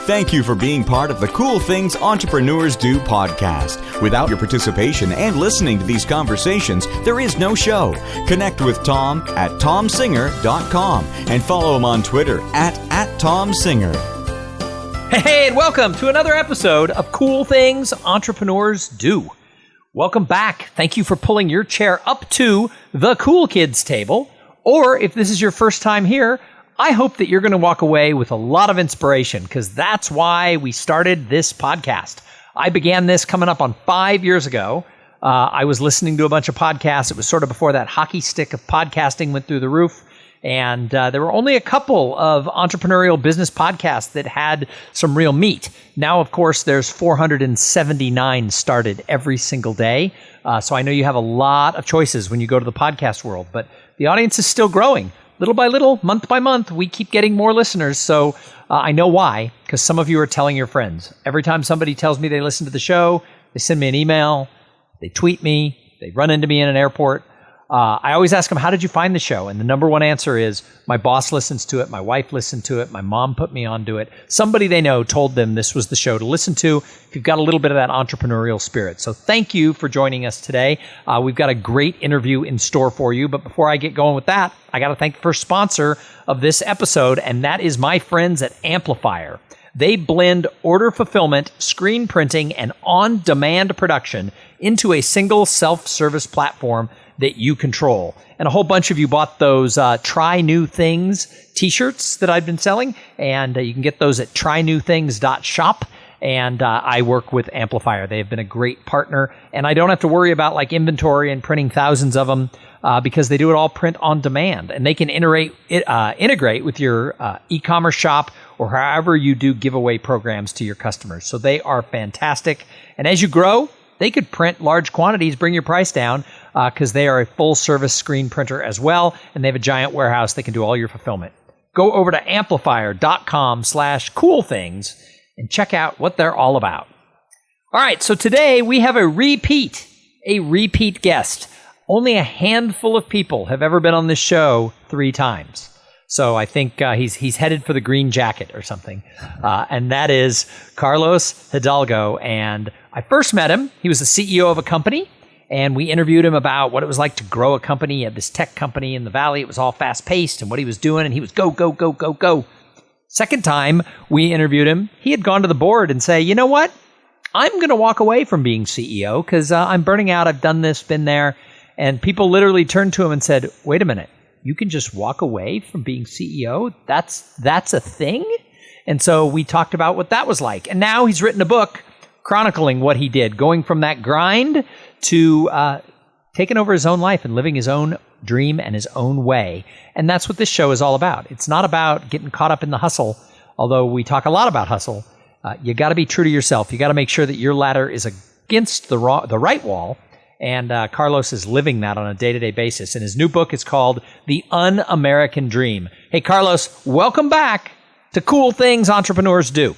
Thank you for being part of the Cool Things Entrepreneurs Do podcast. Without your participation and listening to these conversations, there is no show. Connect with Tom at tomsinger.com and follow him on Twitter at @TomSinger. Hey, and welcome to another episode of Cool Things Entrepreneurs Do. Welcome back. Thank you for pulling your chair up to the cool kids table. Or if this is your first time here, I hope that you're going to walk away with a lot of inspiration, because that's why we started this podcast. I began this coming up on 5 years ago. I was listening to a bunch of podcasts. It was sort of before that hockey stick of podcasting went through the roof. And there were only a couple of entrepreneurial business podcasts that had some real meat. Now, of course, there's 479 started every single day. So I know you have a lot of choices when you go to the podcast world, but the audience is still growing. Little by little, month by month, we keep getting more listeners. So I know why, because some of you are telling your friends. Every time somebody tells me they listen to the show, they send me an email, they tweet me, they run into me in an airport. I always ask them, how did you find the show? And the number one answer is, my boss listens to it, my wife listened to it, my mom put me onto it. Somebody they know told them this was the show to listen to if you've got a little bit of that entrepreneurial spirit. So thank you for joining us today. We've got a great interview in store for you. But before I get going with that, I got to thank the first sponsor of this episode, and that is my friends at Amplifier. They blend order fulfillment, screen printing, and on-demand production into a single self-service platform that you control. And a whole bunch of you bought those Try New Things t-shirts that I've been selling, and you can get those at trynewthings.shop. And I work with Amplifier. They have been a great partner, and I don't have to worry about like inventory and printing thousands of them because they do it all print on demand, and they can integrate with your e-commerce shop or however you do giveaway programs to your customers. So they are fantastic. And as you grow, they could print large quantities, bring your price down, because they are a full-service screen printer as well, and they have a giant warehouse that can do all your fulfillment. Go over to amplifier.com/coolthings and check out what they're all about. All right, so today we have a repeat guest. Only a handful of people have ever been on this show 3 times. So I think he's headed for the green jacket or something. And that is Carlos Hidalgo. And I first met him. He was the CEO of a company. And we interviewed him about what it was like to grow a company. He had this tech company in the Valley. It was all fast-paced and what he was doing. And he was go, go, go, go, go. Second time we interviewed him, he had gone to the board and say, you know what? I'm going to walk away from being CEO because I'm burning out. I've done this, been there. And people literally turned to him and said, wait a minute. You can just walk away from being CEO? That's a thing? And so we talked about what that was like. And now he's written a book chronicling what he did, going from that grind to taking over his own life and living his own dream and his own way. And that's what this show is all about. It's not about getting caught up in the hustle, although we talk a lot about hustle. You got to be true to yourself. You got to make sure that your ladder is against the right wall. And Carlos is living that on a day-to-day basis. And his new book is called The UnAmerican Dream. Hey, Carlos, welcome back to Cool Things Entrepreneurs Do.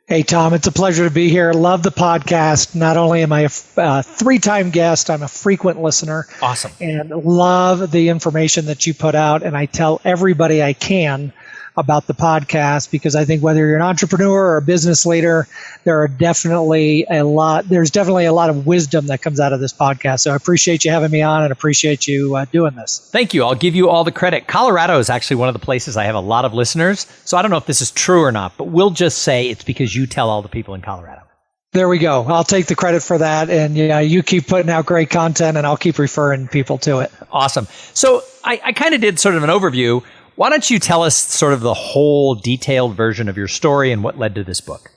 Hey, Tom, it's a pleasure to be here. Love the podcast. Not only am I a 3-time guest, I'm a frequent listener. Awesome. And love the information that you put out. And I tell everybody I can about the podcast, because I think whether you're an entrepreneur or a business leader, there's definitely a lot of wisdom that comes out of this podcast. So I appreciate you having me on and appreciate you doing this. Thank you. I'll give you all the credit. Colorado is actually one of the places I have a lot of listeners. So I don't know if this is true or not, but we'll just say it's because you tell all the people in Colorado. There we go. I'll take the credit for that. And yeah, you keep putting out great content and I'll keep referring people to it. Awesome. So I kind of did sort of an overview. Why don't you tell us sort of the whole detailed version of your story and what led to this book?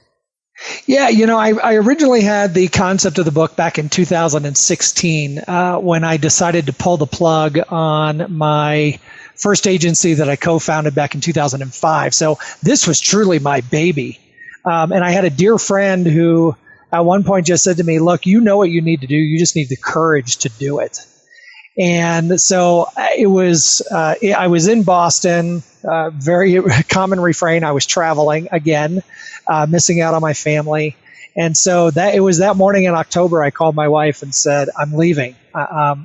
Yeah, I originally had the concept of the book back in 2016 when I decided to pull the plug on my first agency that I co-founded back in 2005. So this was truly my baby. And I had a dear friend who at one point just said to me, look, you know what you need to do. You just need the courage to do it. And so I was in Boston, very common refrain. I was traveling again, missing out on my family. And so it was that morning in October, I called my wife and said, I'm leaving. I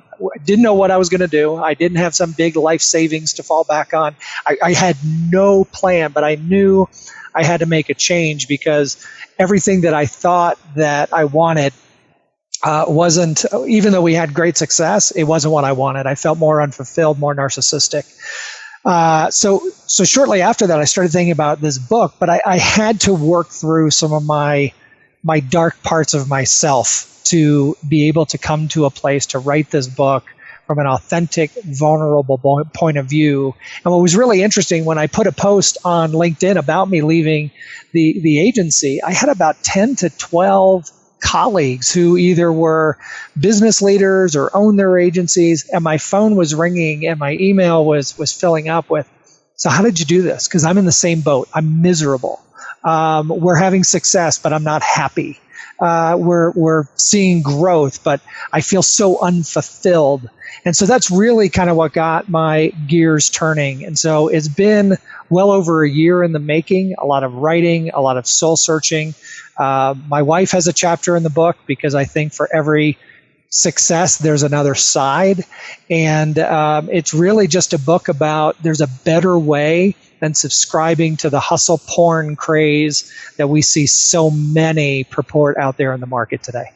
didn't know what I was going to do. I didn't have some big life savings to fall back on. I had no plan, but I knew I had to make a change because everything that I thought that I wanted wasn't, even though we had great success, it wasn't what I wanted. I felt more unfulfilled, more narcissistic. So shortly after that, I started thinking about this book, but I had to work through some of my dark parts of myself to be able to come to a place to write this book from an authentic, vulnerable point of view. And what was really interesting, when I put a post on LinkedIn about me leaving the agency, I had about 10 to 12 colleagues who either were business leaders or owned their agencies, and my phone was ringing and my email was filling up with, so how did you do this? Because I'm in the same boat. I'm miserable. We're having success, but I'm not happy. We're seeing growth, but I feel so unfulfilled. And so that's really kind of what got my gears turning. And so it's been well over a year in the making, a lot of writing, a lot of soul searching. My wife has a chapter in the book because I think for every success, there's another side. And it's really just a book about there's a better way than subscribing to the hustle porn craze that we see so many purport out there in the market today.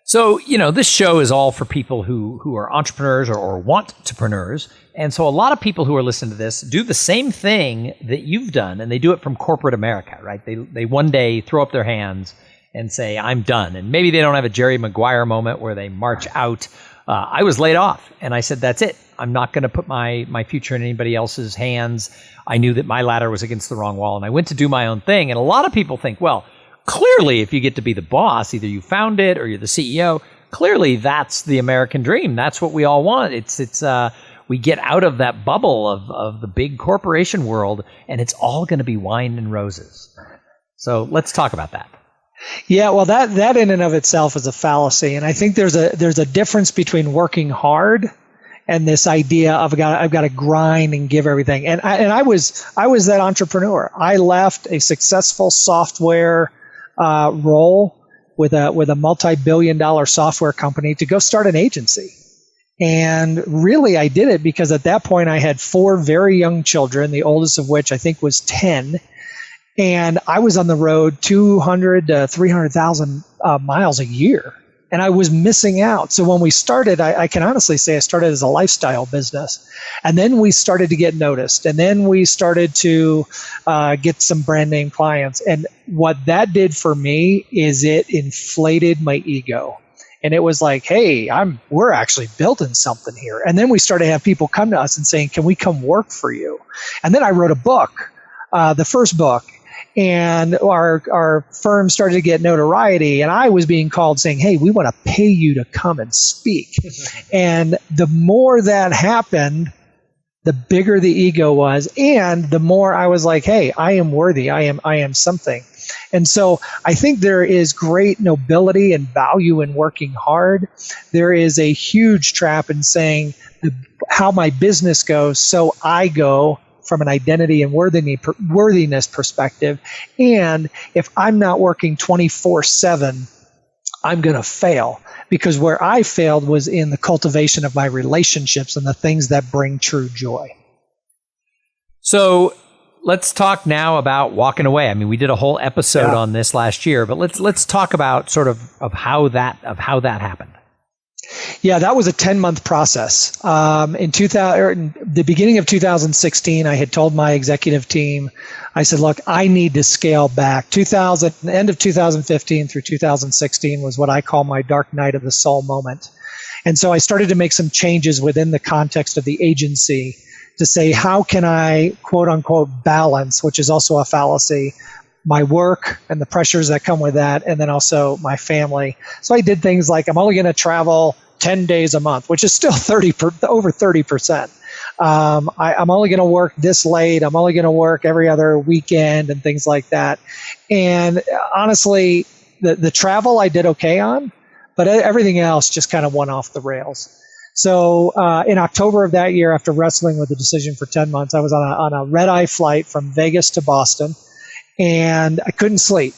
So, this show is all for people who are entrepreneurs or want-to-preneurs. And so a lot of people who are listening to this do the same thing that you've done, and they do it from corporate America, right? They one day throw up their hands and say, I'm done. And maybe they don't have a Jerry Maguire moment where they march out. I was laid off, and I said, that's it. I'm not going to put my future in anybody else's hands. I knew that my ladder was against the wrong wall, and I went to do my own thing. And a lot of people think, well, clearly, if you get to be the boss, either you found it or you're the CEO, clearly that's the American dream. That's what we all want. It's we get out of that bubble of the big corporation world, and it's all going to be wine and roses. So let's talk about that. Yeah, well, that in and of itself is a fallacy, and I think there's a difference between working hard and this idea of I've got to grind and give everything. And I was that entrepreneur. I left a successful software role with a multi-billion-dollar software company to go start an agency. And really, I did it because at that point I had 4 very young children, the oldest of which I think was 10. And I was on the road 200 to 300,000 miles a year. And I was missing out. So when we started, I can honestly say I started as a lifestyle business. And then we started to get noticed. And then we started to get some brand name clients. And what that did for me is it inflated my ego. And it was like, hey, we're actually building something here. And then we started to have people come to us and saying, can we come work for you? And then I wrote a book, the first book. And our firm started to get notoriety, and I was being called saying, hey, we want to pay you to come and speak. And the more that happened, the bigger the ego was, and the more I was like, hey, I am worthy. I am something. And so I think there is great nobility and value in working hard. There is a huge trap in saying how my business goes, so I go, from an identity and worthiness perspective. And if I'm not working 24/7, I'm going to fail, because where I failed was in the cultivation of my relationships and the things that bring true joy. So let's talk now about walking away. I mean, we did a whole episode on this last year, but let's talk about sort of how that happened. Yeah, that was a 10-month process. In the beginning of 2016, I had told my executive team, I said, look, I need to scale back. End of 2015 through 2016 was what I call my dark night of the soul moment. And so I started to make some changes within the context of the agency to say, how can I, quote unquote, balance, which is also a fallacy, my work and the pressures that come with that, and then also my family. So I did things like I'm only going to travel 10 days a month, which is still over 30%. I'm only going to work this late. I'm only going to work every other weekend and things like that. And honestly, the travel I did okay on, but everything else just kind of went off the rails. So in October of that year, after wrestling with the decision for 10 months, I was on a red-eye flight from Vegas to Boston. And I couldn't sleep.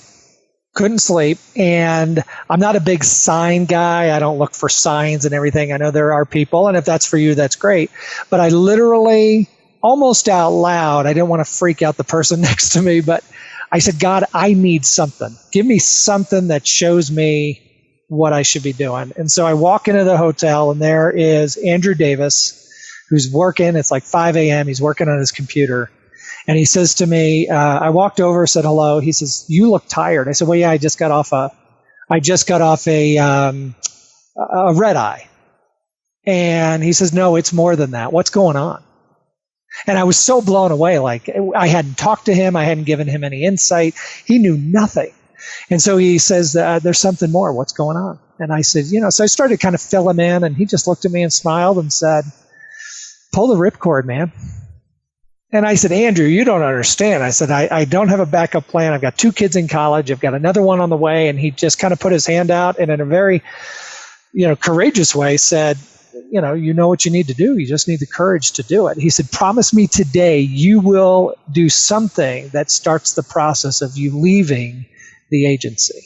And I'm not a big sign guy. I don't look for signs and everything. I know there are people, and if that's for you, that's great. But I literally, almost out loud, I didn't want to freak out the person next to me, but I said, God, I need something. Give me something that shows me what I should be doing. And so I walk into the hotel, and there is Andrew Davis, who's working. It's like 5 a.m. He's working on his computer. And he says to me, I walked over, said hello. He says, you look tired. I said, well, yeah, I just got off a red eye. And he says, no, it's more than that. What's going on? And I was so blown away. Like, I hadn't talked to him. I hadn't given him any insight. He knew nothing. And so he says, there's something more. What's going on? And I said, so I started to kind of fill him in, and he just looked at me and smiled and said, pull the ripcord, man. And I said, Andrew, you don't understand. I said, I don't have a backup plan. I've got 2 kids in college. I've got another one on the way. And he just kind of put his hand out, and in a very, courageous way said, you know what you need to do. You just need the courage to do it. He said, promise me today you will do something that starts the process of you leaving the agency.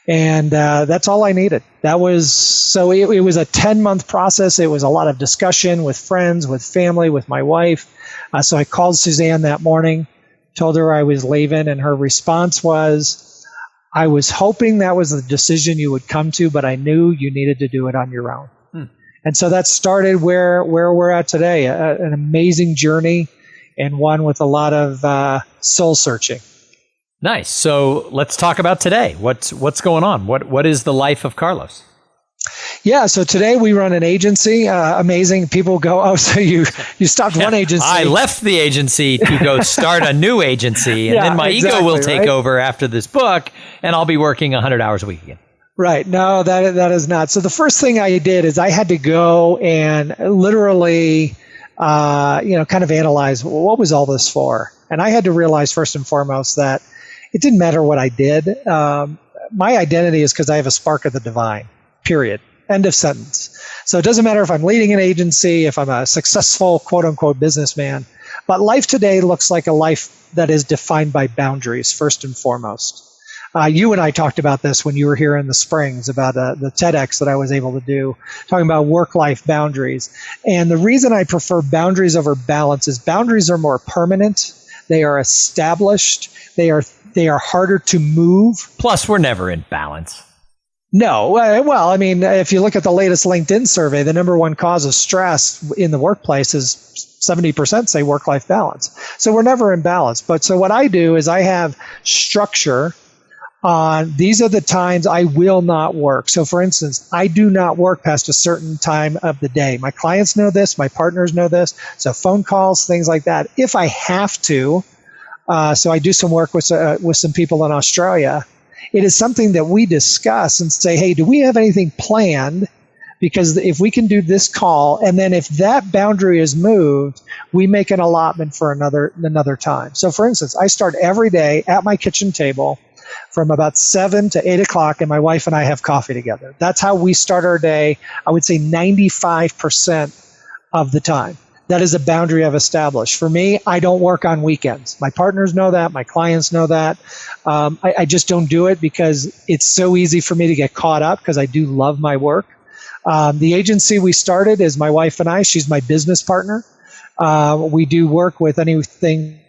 And that's all I needed. It was a 10-month process. It was a lot of discussion with friends, with family, with my wife. So I called Suzanne that morning, told her I was leaving, and her response was, I was hoping that was the decision you would come to, but I knew you needed to do it on your own. And so that started where we're at today, an amazing journey, and one with a lot of soul searching. Nice. So let's talk about today. What's going on? What is the life of Carlos? Yeah. So today we run an agency. Amazing. People go, oh, so you stopped one agency. I left the agency to go start a new agency, and then my ego will take over after this book, and I'll be working 100 hours a week again. Right. No, that is not. So the first thing I did is I had to go and literally, kind of analyze what was all this for. And I had to realize first and foremost that it didn't matter what I did. My identity is because I have a spark of the divine, period. End of sentence. So it doesn't matter if I'm leading an agency, if I'm a successful, quote unquote, businessman. But life today looks like a life that is defined by boundaries, first and foremost. You and I talked about this when you were here in the Springs about the TEDx that I was able to do, talking about work-life boundaries. And the reason I prefer boundaries over balance is boundaries are more permanent. They are established. They are harder to move. Plus, we're never in balance. No. Well, I mean, if you look at the latest LinkedIn survey, the number one cause of stress in the workplace is 70% say work-life balance. So we're never in balance. But so what I do is I have structure on these are the times I will not work. So for instance, I do not work past a certain time of the day. My clients know this. My partners know this. So phone calls, things like that. If I have to, so I do some work with some people in Australia. It is something that we discuss and say, hey, do we have anything planned? Because if we can do this call, and then if that boundary is moved, we make an allotment for another time. So for instance, I start every day at my kitchen table from about 7 to 8 o'clock, and my wife and I have coffee together. That's how we start our day, I would say 95% of the time. That is a boundary I've established. For me, I don't work on weekends. My partners know that. My clients know that. I just don't do it because it's so easy for me to get caught up because I do love my work. The agency we started is my wife and I. She's my business partner. We do work with anything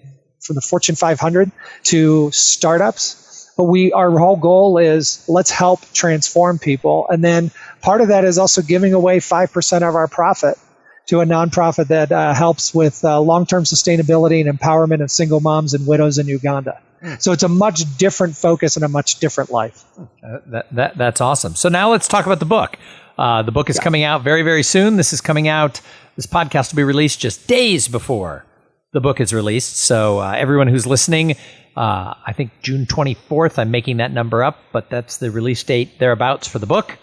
from the Fortune 500 to startups. But our whole goal is let's help transform people. And then part of that is also giving away 5% of our profit to a nonprofit that helps with long-term sustainability and empowerment of single moms and widows in Uganda. So it's a much different focus and a much different life. That's awesome. So now let's talk about the book. The book is coming out very, very soon. This podcast will be released just days before the book is released. So everyone who's listening, I think June 24th, I'm making that number up, but that's the release date thereabouts for the book.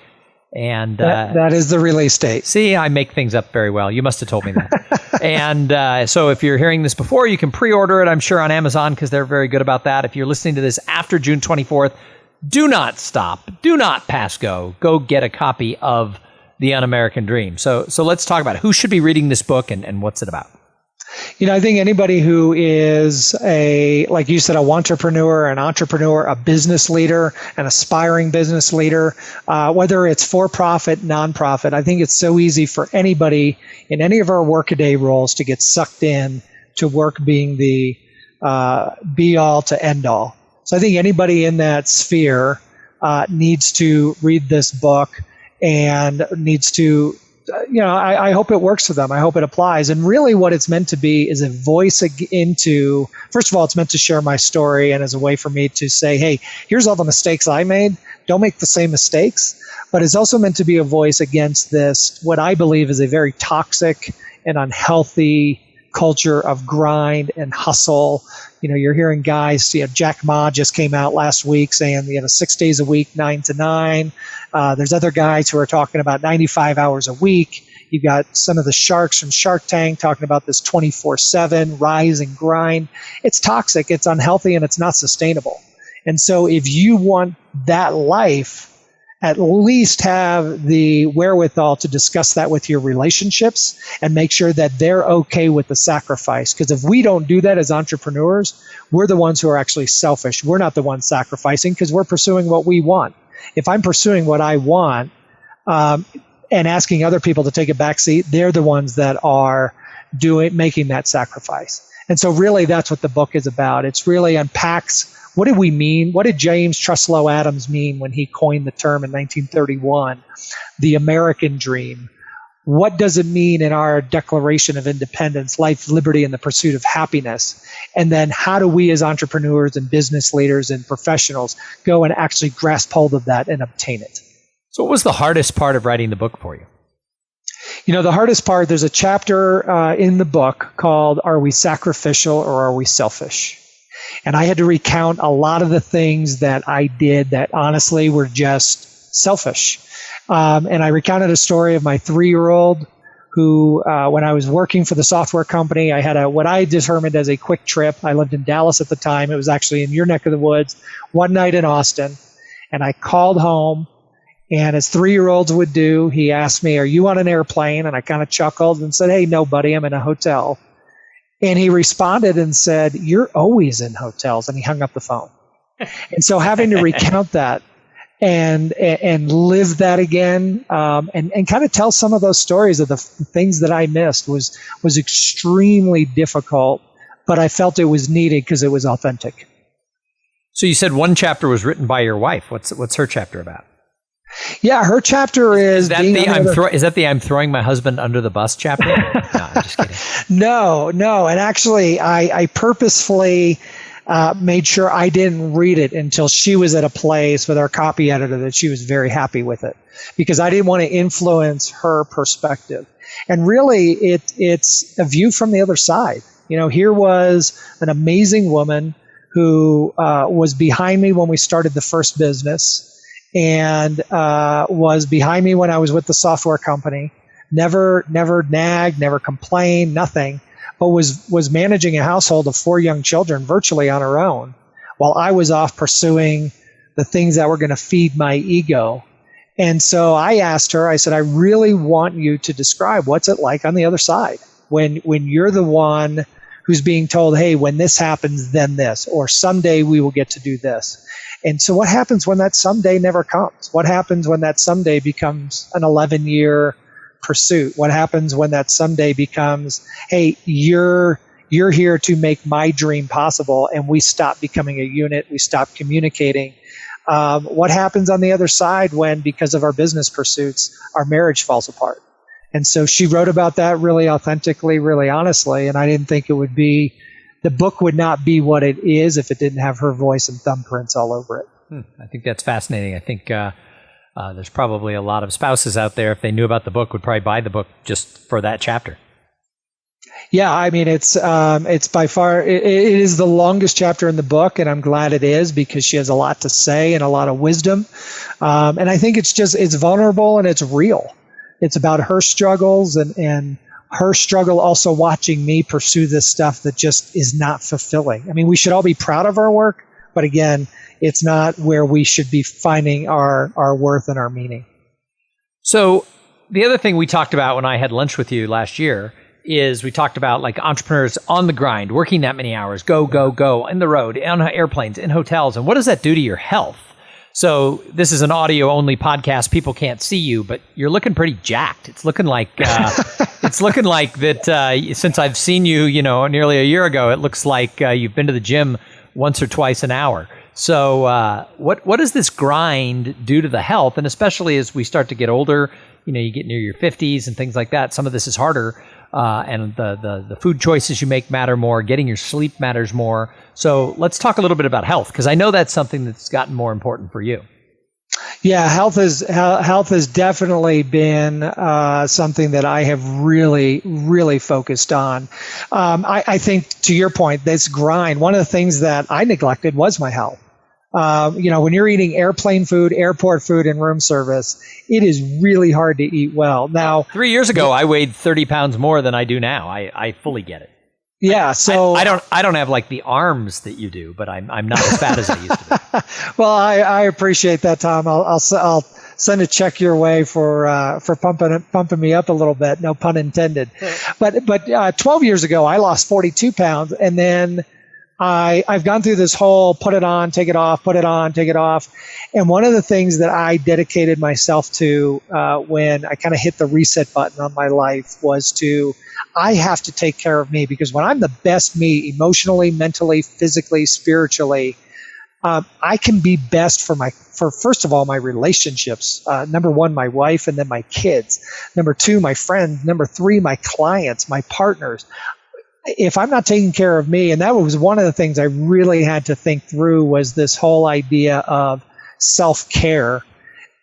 And that is the release date. See, I make things up very well. You must have told me that. And so if you're hearing this before, you can pre-order it, I'm sure, on Amazon because they're very good about that. If you're listening to this after June 24th, do not stop. Do not pass go. Go get a copy of The Un-American Dream. So let's talk about it. Who should be reading this book and what's it about? I think anybody who is like you said, a wantrepreneur, an entrepreneur, a business leader, an aspiring business leader, whether it's for-profit, nonprofit, I think it's so easy for anybody in any of our workaday roles to get sucked in to work being the be-all to end-all. So I think anybody in that sphere needs to read this book and needs to, I hope it works for them. I hope it applies. And really what it's meant to be is a voice into, first of all, it's meant to share my story and as a way for me to say, hey, here's all the mistakes I made. Don't make the same mistakes. But it's also meant to be a voice against this, what I believe is a very toxic and unhealthy culture of grind and hustle. You're hearing guys, Jack Ma just came out last week saying, 6 days a week, 9 to 9. There's other guys who are talking about 95 hours a week. You've got some of the sharks from Shark Tank talking about this 24/7 rise and grind. It's toxic, it's unhealthy, and it's not sustainable. And so if you want that life, at least have the wherewithal to discuss that with your relationships and make sure that they're okay with the sacrifice. Because if we don't do that as entrepreneurs, we're the ones who are actually selfish. We're not the ones sacrificing because we're pursuing what we want. If I'm pursuing what I want and asking other people to take a back seat, they're the ones that are making that sacrifice. And so really that's what the book is about. It's really unpacks, what did we mean? What did James Truslow Adams mean when he coined the term in 1931, the American Dream? What does it mean in our Declaration of Independence, life, liberty, and the pursuit of happiness? And then how do we as entrepreneurs and business leaders and professionals go and actually grasp hold of that and obtain it? So what was the hardest part of writing the book for you? The hardest part, there's a chapter in the book called Are We Sacrificial or Are We Selfish? And I had to recount a lot of the things that I did that honestly were just selfish. And I recounted a story of my 3-year-old who, when I was working for the software company, I had what I determined as a quick trip. I lived in Dallas at the time. It was actually in your neck of the woods, one night in Austin. And I called home, and as 3-year-olds would do, he asked me, are you on an airplane? And I kind of chuckled and said, hey, no, buddy, I'm in a hotel. And he responded and said, you're always in hotels. And he hung up the phone. And so having to recount that and live that again, and kind of tell some of those stories of the things that I missed was extremely difficult, but I felt it was needed because it was authentic. So you said one chapter was written by your wife. What's her chapter about? Yeah, her chapter is that the I'm throwing my husband under the bus chapter? No, I'm just kidding. No. And actually, I purposefully made sure I didn't read it until she was at a place with our copy editor that she was very happy with it, because I didn't want to influence her perspective. And really, it's a view from the other side. Here was an amazing woman who was behind me when we started the first business, and was behind me when I was with the software company, never nagged, never complained, nothing, but was managing a household of 4 young children virtually on her own, while I was off pursuing the things that were going to feed my ego. And so I asked her, I said, I really want you to describe what's it like on the other side when you're the one who's being told, hey, when this happens, then this, or someday we will get to do this. And so what happens when that someday never comes? What happens when that someday becomes an 11-year pursuit? What happens when that someday becomes, hey, you're here to make my dream possible, and we stop becoming a unit, we stop communicating? What happens on the other side when, because of our business pursuits, our marriage falls apart? And so she wrote about that really authentically, really honestly, and I didn't think the book would not be what it is if it didn't have her voice and thumbprints all over it. I think that's fascinating. I think there's probably a lot of spouses out there, if they knew about the book, would probably buy the book just for that chapter. Yeah, I mean, it's by far, it is the longest chapter in the book, and I'm glad it is, because she has a lot to say and a lot of wisdom. And I think it's vulnerable and it's real. It's about her struggles and her struggle also watching me pursue this stuff that just is not fulfilling. I mean, we should all be proud of our work, but again, it's not where we should be finding our worth and our meaning. So the other thing we talked about when I had lunch with you last year is we talked about like entrepreneurs on the grind, working that many hours, go, in the road, on airplanes, in hotels. And what does that do to your health? So this is an audio-only podcast. People can't see you, but you're looking pretty jacked. It's looking like that. Since I've seen you, nearly a year ago, it looks like you've been to the gym once or twice an hour. So what does this grind do to the health? And especially as we start to get older, you get near your 50s and things like that, some of this is harder. And the food choices you make matter more. Getting your sleep matters more. So let's talk a little bit about health, because I know that's something that's gotten more important for you. Yeah, health has definitely been something that I have really, really focused on. I think, to your point, this grind, one of the things that I neglected was my health. When you're eating airplane food, airport food, and room service, it is really hard to eat well. Now, 3 years ago, I weighed 30 pounds more than I do now. I fully get it. Yeah, so I don't have like the arms that you do, but I'm not as fat as I used to be. Well, I appreciate that, Tom. I'll send a check your way for pumping me up a little bit. No pun intended. But 12 years ago, I lost 42 pounds, and then I've gone through this whole put it on, take it off, put it on, take it off. And one of the things that I dedicated myself to when I kind of hit the reset button on my life was I have to take care of me, because when I'm the best me, emotionally, mentally, physically, spiritually, I can be best for first of all, my relationships. Number one, my wife, and then my kids. Number two, my friends. Number three, my clients, my partners. If I'm not taking care of me, and that was one of the things I really had to think through, was this whole idea of self-care.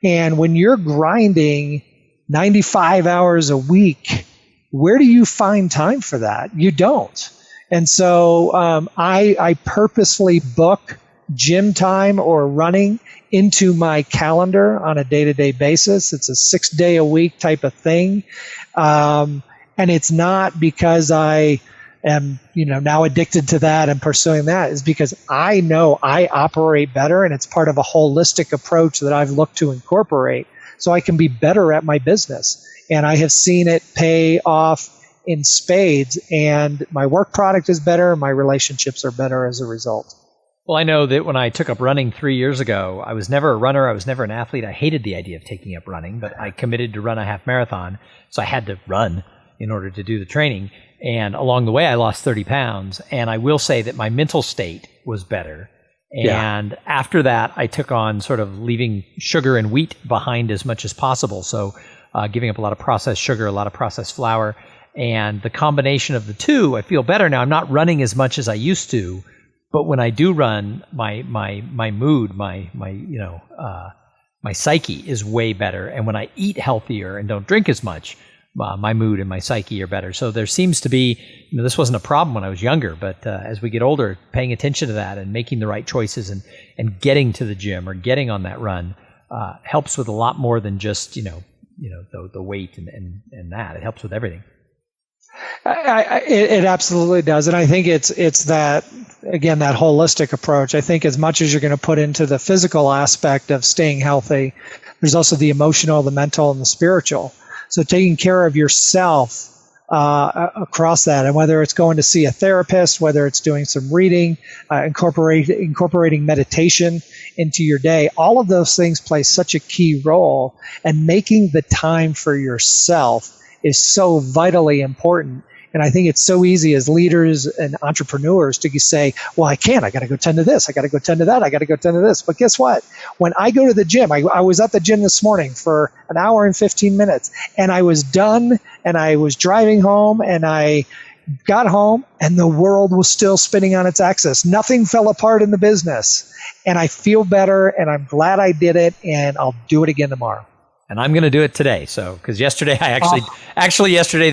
And when you're grinding 95 hours a week, where do you find time for that? You don't. And so I purposely book gym time or running into my calendar on a day-to-day basis. It's a 6-day-a-week type of thing. And it's not because I am, now addicted to that and pursuing that. Is because I know I operate better, and it's part of a holistic approach that I've looked to incorporate so I can be better at my business. And I have seen it pay off in spades, and my work product is better. My relationships are better as a result. Well, I know that when I took up running 3 years ago, I was never a runner. I was never an athlete. I hated the idea of taking up running, but I committed to run a half marathon. So I had to run in order to do the training. And along the way, I lost 30 pounds. And I will say that my mental state was better. And after that, I took on sort of leaving sugar and wheat behind as much as possible. So giving up a lot of processed sugar, a lot of processed flour. And the combination of the two, I feel better now. I'm not running as much as I used to. But when I do run, my mood, my psyche is way better. And when I eat healthier and don't drink as much, my mood and my psyche are better. So there seems to be, this wasn't a problem when I was younger, but as we get older, paying attention to that and making the right choices and getting to the gym or getting on that run helps with a lot more than just the weight and that. It helps with everything. It absolutely does. And I think it's that, again, that holistic approach. I think as much as you're going to put into the physical aspect of staying healthy, there's also the emotional, the mental, and the spiritual. So taking care of yourself across that, and whether it's going to see a therapist, whether it's doing some reading, incorporating meditation into your day, all of those things play such a key role. And making the time for yourself is so vitally important. And I think it's so easy as leaders and entrepreneurs to say, well, I got to go tend to this. I got to go tend to that. I got to go tend to this. But guess what? When I go to the gym, I was at the gym this morning for an hour and 15 minutes, and I was done, and I was driving home, and I got home, and the world was still spinning on its axis. Nothing fell apart in the business. And I feel better, and I'm glad I did it, and I'll do it again tomorrow. And I'm going to do it today. So, because yesterday yesterday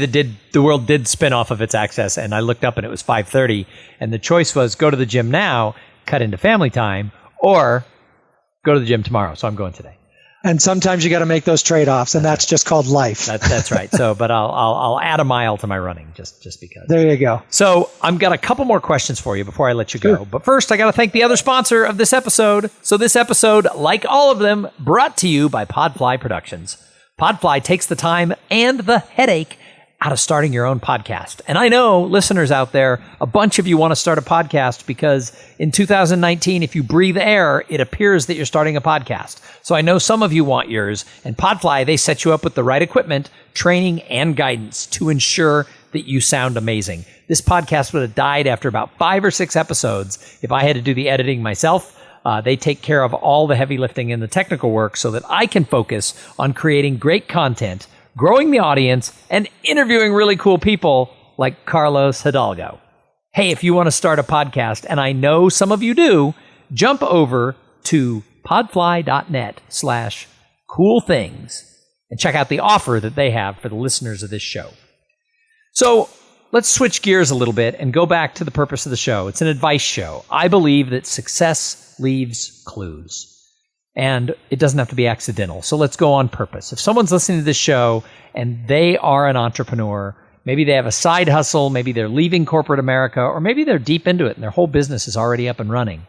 the world did spin off of its axis, and I looked up and it was 5:30, and the choice was go to the gym now, cut into family time, or go to the gym tomorrow. So I'm going today. And sometimes you got to make those trade-offs, and that's just called life. That's right. So, but I'll add a mile to my running just because. There you go. So I've got a couple more questions for you before I let you go. Sure. But first, I got to thank the other sponsor of this episode. So this episode, like all of them, brought to you by Podfly Productions. Podfly takes the time and the headache out of starting your own podcast. And I know, listeners out there, a bunch of you want to start a podcast because in 2019, if you breathe air, it appears that you're starting a podcast. So I know some of you want yours, and Podfly, they set you up with the right equipment, training, and guidance to ensure that you sound amazing. This podcast would have died after about 5 or 6 episodes if I had to do the editing myself. They take care of all the heavy lifting and the technical work so that I can focus on creating great content, growing the audience, and interviewing really cool people like Carlos Hidalgo. Hey, if you want to start a podcast, and I know some of you do, jump over to podfly.net/coolthings and check out the offer that they have for the listeners of this show. So let's switch gears a little bit and go back to the purpose of the show. It's an advice show. I believe that success leaves clues, and it doesn't have to be accidental. So let's go on purpose. If someone's listening to this show and they are an entrepreneur, maybe they have a side hustle, maybe they're leaving corporate America, or maybe they're deep into it and their whole business is already up and running.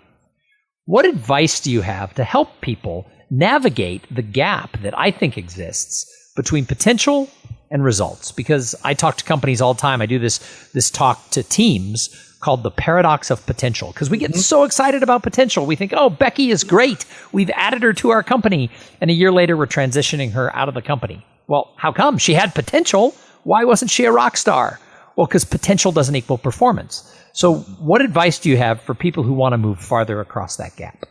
What advice do you have to help people navigate the gap that I think exists between potential and results? Because I talk to companies all the time. I do this talk to teams called the paradox of potential, because we get so excited about potential. We think, oh, Becky is great. We've added her to our company. And a year later, we're transitioning her out of the company. Well, how come? She had potential. Why wasn't she a rock star? Well, because potential doesn't equal performance. So what advice do you have for people who want to move farther across that gap?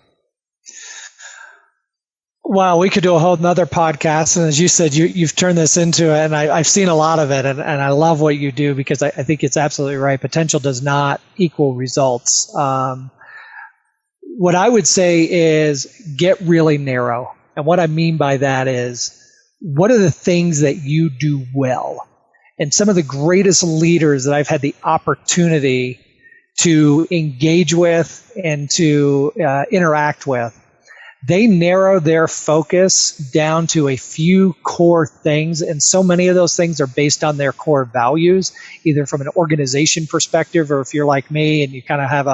Well, we could do a whole nother podcast. And as you said, you've turned this into it, and I've seen a lot of it, and I love what you do, because I think it's absolutely right. Potential does not equal results. What I would say is get really narrow. And what I mean by that is, what are the things that you do well? And some of the greatest leaders that I've had the opportunity to engage with and to interact with, they narrow their focus down to a few core things. And so many of those things are based on their core values, either from an organization perspective, or if you're like me and you kind of have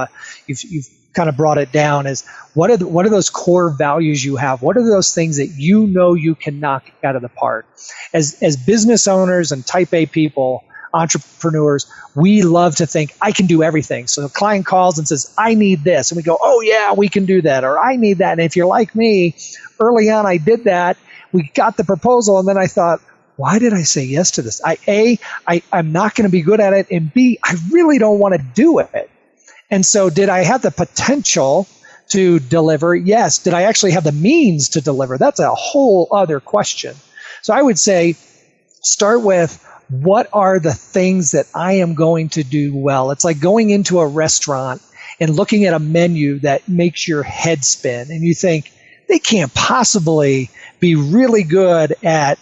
you've kind of brought it down as what are those core values you have? What are those things that you know you can knock out of the park? As business owners and type A people, entrepreneurs, we love to think, I can do everything. So the client calls and says, I need this. And we go, oh yeah, we can do that. Or I need that. And if you're like me, early on I did that. We got the proposal, and then I thought, why did I say yes to this? I'm not going to be good at it. And B, I really don't want to do it. And so did I have the potential to deliver? Yes. Did I actually have the means to deliver? That's a whole other question. So I would say start with, what are the things that I am going to do well? It's like going into a restaurant and looking at a menu that makes your head spin, and you think, they can't possibly be really good at,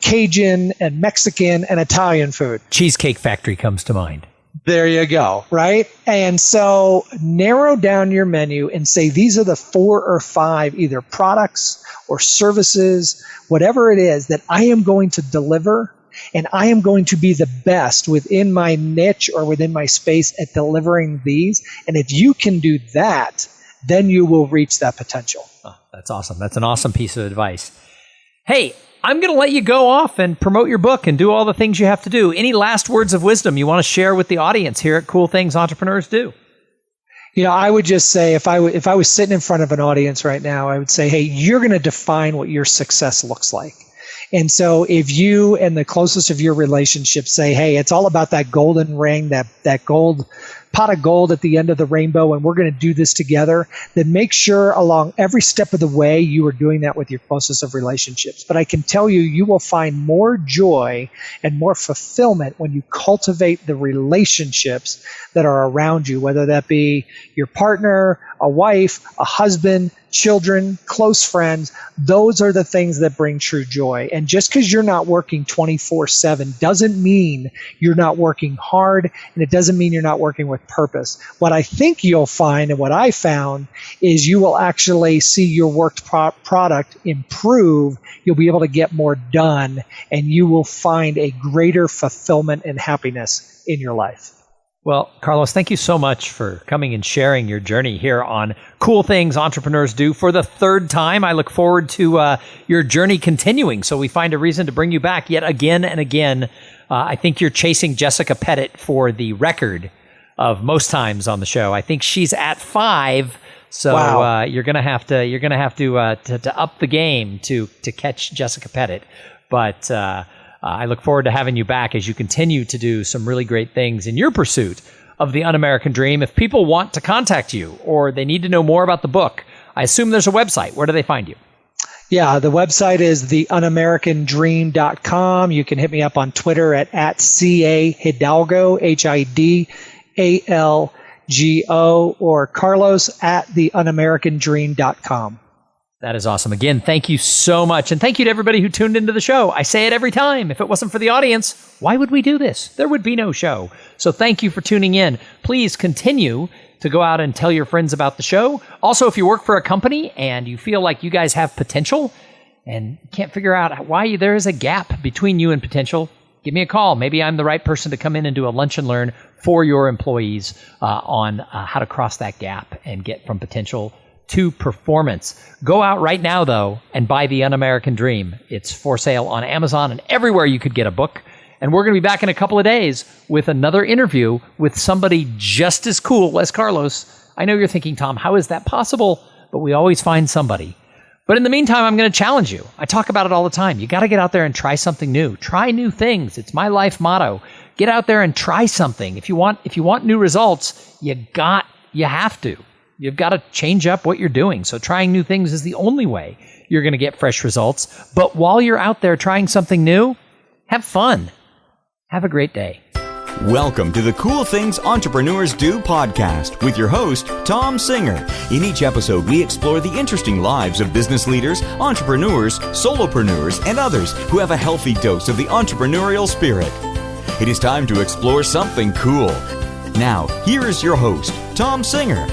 Cajun and Mexican and Italian food. Cheesecake Factory comes to mind. There you go, right? And so narrow down your menu and say, these are the 4 or 5 either products or services, whatever it is, that I am going to deliver, and I am going to be the best within my niche or within my space at delivering these. And if you can do that, then you will reach that potential. Oh, that's awesome. That's an awesome piece of advice. Hey, I'm going to let you go off and promote your book and do all the things you have to do. Any last words of wisdom you want to share with the audience here at Cool Things Entrepreneurs Do? I would just say, if I was sitting in front of an audience right now, I would say, hey, you're going to define what your success looks like. And so if you and the closest of your relationships say, hey, it's all about that golden ring, that gold pot of gold at the end of the rainbow, and we're going to do this together, then make sure along every step of the way you are doing that with your closest of relationships. But I can tell you, you will find more joy and more fulfillment when you cultivate the relationships that are around you, whether that be your partner, a wife, a husband, children, close friends. Those are the things that bring true joy. And just because you're not working 24/7 doesn't mean you're not working hard, and it doesn't mean you're not working with purpose. What I think you'll find, and what I found, is you will actually see your worked product improve. You'll be able to get more done, and you will find a greater fulfillment and happiness in your life. Well, Carlos, thank you so much for coming and sharing your journey here on Cool Things Entrepreneurs Do for the 3rd time. I look forward to your journey continuing, so we find a reason to bring you back yet again and again. I think you're chasing Jessica Pettit for the record of most times on the show. I think she's at 5, so wow. You're gonna have to up the game to catch Jessica Pettit, but. I look forward to having you back as you continue to do some really great things in your pursuit of the Un-American Dream. If people want to contact you or they need to know more about the book, I assume there's a website. Where do they find you? Yeah, the website is theUnAmericanDream.com. You can hit me up on Twitter at CA Hidalgo, HIDALGO, or Carlos at theUnAmericanDream.com. That is awesome. Again, thank you so much. And thank you to everybody who tuned into the show. I say it every time. If it wasn't for the audience, why would we do this? There would be no show. So thank you for tuning in. Please continue to go out and tell your friends about the show. Also, if you work for a company and you feel like you guys have potential and can't figure out why there is a gap between you and potential, give me a call. Maybe I'm the right person to come in and do a lunch and learn for your employees on how to cross that gap and get from potential to performance. Go out right now, though, and buy The Un-American Dream. It's for sale on Amazon and everywhere you could get a book. And we're going to be back in a couple of days with another interview with somebody just as cool as Carlos. I know you're thinking, Tom, how is that possible? But we always find somebody. But in the meantime, I'm going to challenge you. I talk about it all the time. You got to get out there and try something new. Try new things. It's my life motto. Get out there and try something. If you want new results, you have to. You've got to change up what you're doing. So trying new things is the only way you're going to get fresh results. But while you're out there trying something new, have fun. Have a great day. Welcome to the Cool Things Entrepreneurs Do podcast with your host, Tom Singer. In each episode, we explore the interesting lives of business leaders, entrepreneurs, solopreneurs, and others who have a healthy dose of the entrepreneurial spirit. It is time to explore something cool. Now, here is your host, Tom Singer.